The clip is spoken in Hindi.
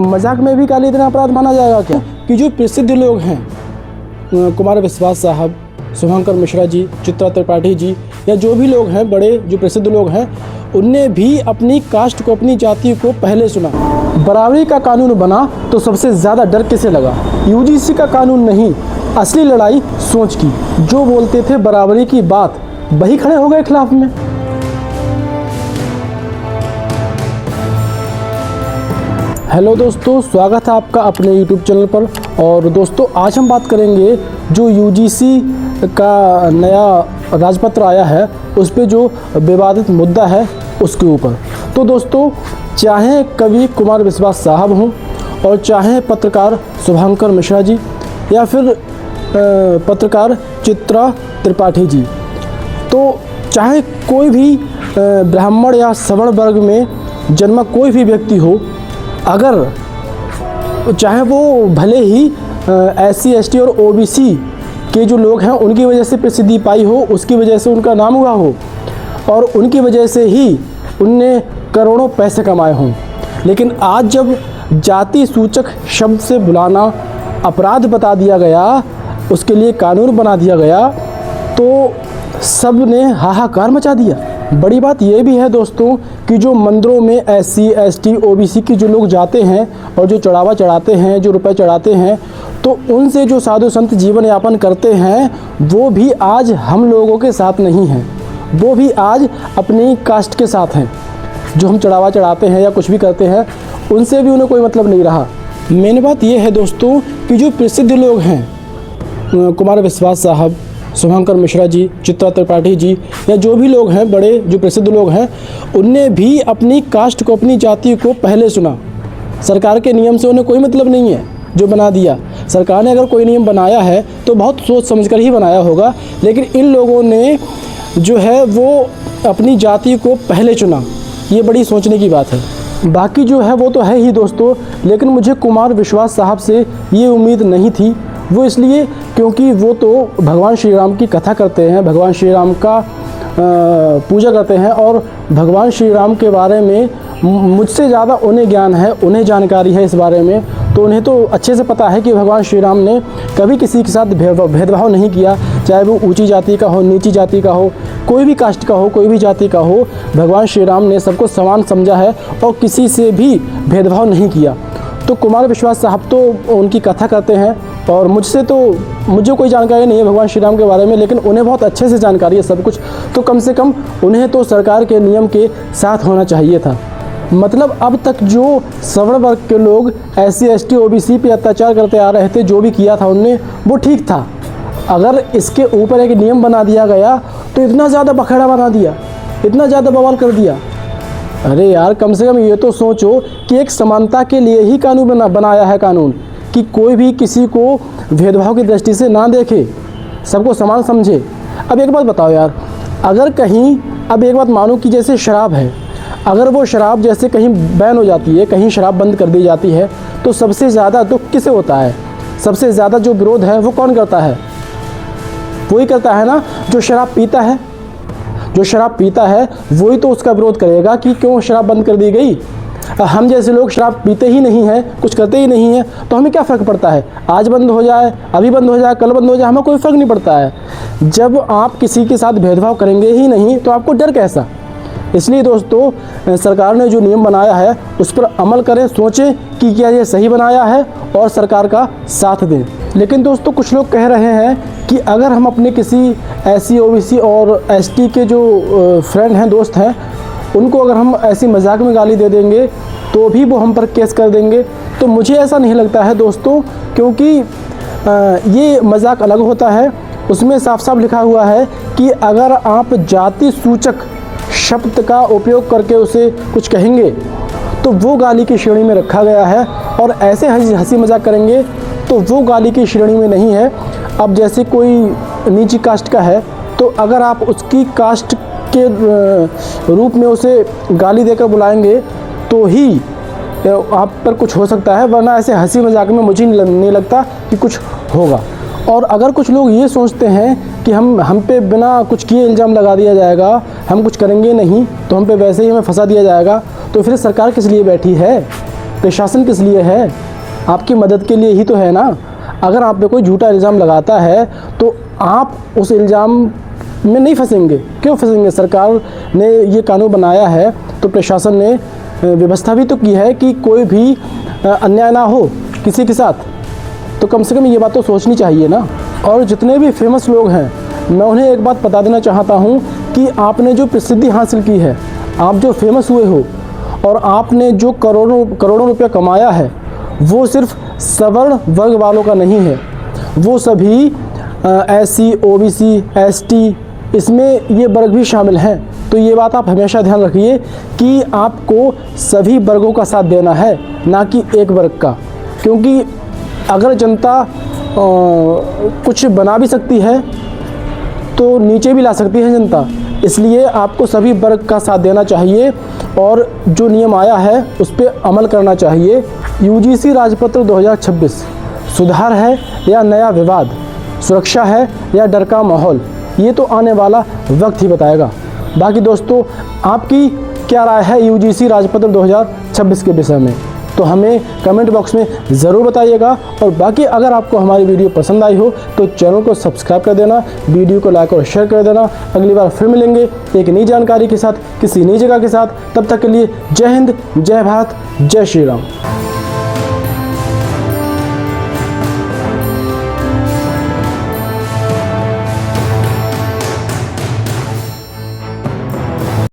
मजाक में भी गाली देना अपराध माना जाएगा क्या? कि जो प्रसिद्ध लोग हैं, कुमार विश्वास साहब, शुभंकर मिश्रा जी, चित्रा त्रिपाठी जी, या जो भी लोग हैं बड़े जो प्रसिद्ध लोग हैं, उनने भी अपनी कास्ट को, अपनी जाति को पहले चुना। बराबरी का कानून बना तो सबसे ज़्यादा डर किसे लगा? यूजीसी का कानून नहीं, असली लड़ाई सोच की। जो बोलते थे बराबरी की बात, वही खड़े हो गए खिलाफ में। हेलो दोस्तों, स्वागत है आपका अपने YouTube चैनल पर। और दोस्तों, आज हम बात करेंगे जो यूजीसी का नया राजपत्र आया है, उस पे जो विवादित मुद्दा है उसके ऊपर। तो दोस्तों, चाहे कवि कुमार विश्वास साहब हों और चाहे पत्रकार शुभंकर मिश्रा जी या फिर पत्रकार चित्रा त्रिपाठी जी, तो चाहे कोई भी ब्राह्मण या सवर्ण वर्ग में जन्मा कोई भी व्यक्ति हो, अगर चाहे वो भले ही SC ST और OBC के जो लोग हैं उनकी वजह से प्रसिद्धि पाई हो, उसकी वजह से उनका नाम हुआ हो और उनकी वजह से ही उनने करोड़ों पैसे कमाए हों, लेकिन आज जब जाति सूचक शब्द से बुलाना अपराध बता दिया गया, उसके लिए कानून बना दिया गया, तो सब ने हाहाकार मचा दिया। बड़ी बात यह भी है दोस्तों कि जो मंदिरों में SC ST OBC के जो लोग जाते हैं और जो चढ़ावा चढ़ाते हैं, जो रुपए चढ़ाते हैं, तो उनसे जो साधु संत जीवन यापन करते हैं, वो भी आज हम लोगों के साथ नहीं हैं। वो भी आज अपनी कास्ट के साथ हैं। जो हम चढ़ावा चढ़ाते हैं या कुछ भी करते हैं, उनसे भी उन्हें कोई मतलब नहीं रहा। मेन बात यह है दोस्तों कि जो प्रसिद्ध लोग हैं, कुमार विश्वास साहब, शुभंकर मिश्रा जी, चित्रा त्रिपाठी जी, या जो भी लोग हैं बड़े जो प्रसिद्ध लोग हैं, उनने भी अपनी कास्ट को, अपनी जाति को पहले चुना। सरकार के नियम से उन्हें कोई मतलब नहीं है जो बना दिया। सरकार ने अगर कोई नियम बनाया है तो बहुत सोच समझकर ही बनाया होगा, लेकिन इन लोगों ने जो है वो अपनी जाति को पहले चुना। ये बड़ी सोचने की बात है। बाकी जो है वो तो है ही दोस्तों, लेकिन मुझे कुमार विश्वास साहब से ये उम्मीद नहीं थी। वो इसलिए क्योंकि वो तो भगवान श्री राम की कथा करते हैं, भगवान श्री राम का पूजा करते हैं, और भगवान श्री राम के बारे में मुझसे ज़्यादा उन्हें ज्ञान है, उन्हें जानकारी है इस बारे में। तो उन्हें तो अच्छे से पता है कि भगवान श्री राम ने कभी किसी के साथ भेदभाव नहीं किया, चाहे वो ऊंची जाति का हो, नीची जाति का हो, कोई भी कास्ट का हो, कोई भी जाति का हो। भगवान श्री राम ने सबको समान समझा है और किसी से भी भेदभाव नहीं किया। तो कुमार विश्वास साहब तो उनकी कथा करते हैं, और मुझे कोई जानकारी नहीं है भगवान श्री राम के बारे में, लेकिन उन्हें बहुत अच्छे से जानकारी है सब कुछ। तो कम से कम उन्हें तो सरकार के नियम के साथ होना चाहिए था। मतलब अब तक जो सवर्ण वर्ग के लोग SC ST OBC पे अत्याचार करते आ रहे थे, जो भी किया था उनने, वो ठीक था। अगर इसके ऊपर एक नियम बना दिया गया तो इतना ज़्यादा बखेड़ा बना दिया, इतना ज़्यादा बवाल कर दिया। अरे यार, कम से कम ये तो सोचो कि एक समानता के लिए ही कानून बनाया है कानून, कि कोई भी किसी को भेदभाव की दृष्टि से ना देखे, सबको समान समझे। अब एक बात बताओ यार, अगर कहीं, अब एक बात मानो कि जैसे शराब है, अगर वो शराब जैसे कहीं बैन हो जाती है, कहीं शराब बंद कर दी जाती है, तो सबसे ज़्यादा दुख किसे होता है? सबसे ज़्यादा जो विरोध है वो कौन करता है? वही करता है ना जो शराब पीता है। जो शराब पीता है वही तो उसका विरोध करेगा कि क्यों शराब बंद कर दी गई। हम जैसे लोग शराब पीते ही नहीं हैं, कुछ करते ही नहीं हैं, तो हमें क्या फ़र्क पड़ता है? आज बंद हो जाए, अभी बंद हो जाए, कल बंद हो जाए, हमें कोई फ़र्क नहीं पड़ता है। जब आप किसी के साथ भेदभाव करेंगे ही नहीं तो आपको डर कैसा? इसलिए दोस्तों, सरकार ने जो नियम बनाया है उस पर अमल करें, सोचें कि क्या ये सही बनाया है और सरकार का साथ दें। लेकिन दोस्तों, कुछ लोग कह रहे हैं कि अगर हम अपने किसी SC OBC और ST के जो फ्रेंड हैं, दोस्त हैं, उनको अगर हम ऐसी मजाक में गाली दे देंगे तो भी वो हम पर केस कर देंगे। तो मुझे ऐसा नहीं लगता है दोस्तों, क्योंकि ये मजाक अलग होता है। उसमें साफ साफ लिखा हुआ है कि अगर आप जाति सूचक शब्द का उपयोग करके उसे कुछ कहेंगे तो वो गाली की श्रेणी में रखा गया है, और ऐसे हंसी मजाक करेंगे तो वो गाली की श्रेणी में नहीं है। अब जैसे कोई नीची कास्ट का है, तो अगर आप उसकी कास्ट के रूप में उसे गाली देकर बुलाएंगे तो ही आप पर कुछ हो सकता है, वरना ऐसे हंसी मजाक में मुझे नहीं लगता कि कुछ होगा। और अगर कुछ लोग ये सोचते हैं कि हम पे बिना कुछ किए इल्ज़ाम लगा दिया जाएगा, हम कुछ करेंगे नहीं तो हम पे वैसे ही हमें फंसा दिया जाएगा, तो फिर सरकार किस लिए बैठी है? प्रशासन किस लिए है? आपकी मदद के लिए ही तो है ना। अगर आप पे कोई झूठा इल्ज़ाम लगाता है तो आप उस इल्ज़ाम में नहीं फंसेंगे। क्यों फंसेंगे? सरकार ने ये कानून बनाया है तो प्रशासन ने व्यवस्था भी तो की है कि कोई भी अन्याय ना हो किसी के साथ, तो कम से कम ये बात तो सोचनी चाहिए ना। और जितने भी फेमस लोग हैं, मैं उन्हें एक बात बता देना चाहता हूँ कि आपने जो प्रसिद्धि हासिल की है, आप जो फेमस हुए हो और आपने जो करोड़ों रुपया कमाया है, वो सिर्फ सवर्ण वर्ग वालों का नहीं है, वो सभी SC, OBC, ST, इसमें ये वर्ग भी शामिल हैं। तो ये बात आप हमेशा ध्यान रखिए कि आपको सभी वर्गों का साथ देना है, ना कि एक वर्ग का। क्योंकि अगर जनता कुछ बना भी सकती है तो नीचे भी ला सकती है जनता, इसलिए आपको सभी वर्ग का साथ देना चाहिए और जो नियम आया है उस पर अमल करना चाहिए। UGC राजपत्र 2026 सुधार है या नया विवाद, सुरक्षा है या डर का माहौल, ये तो आने वाला वक्त ही बताएगा। बाकी दोस्तों, आपकी क्या राय है UGC राजपत्र 2026 के विषय में, तो हमें कमेंट बॉक्स में ज़रूर बताइएगा। और बाकी अगर आपको हमारी वीडियो पसंद आई हो तो चैनल को सब्सक्राइब कर देना, वीडियो को लाइक और शेयर कर देना। अगली बार फिर मिलेंगे एक नई जानकारी के साथ, किसी नई जगह के साथ। तब तक के लिए जय हिंद, जय भारत, जय श्री राम।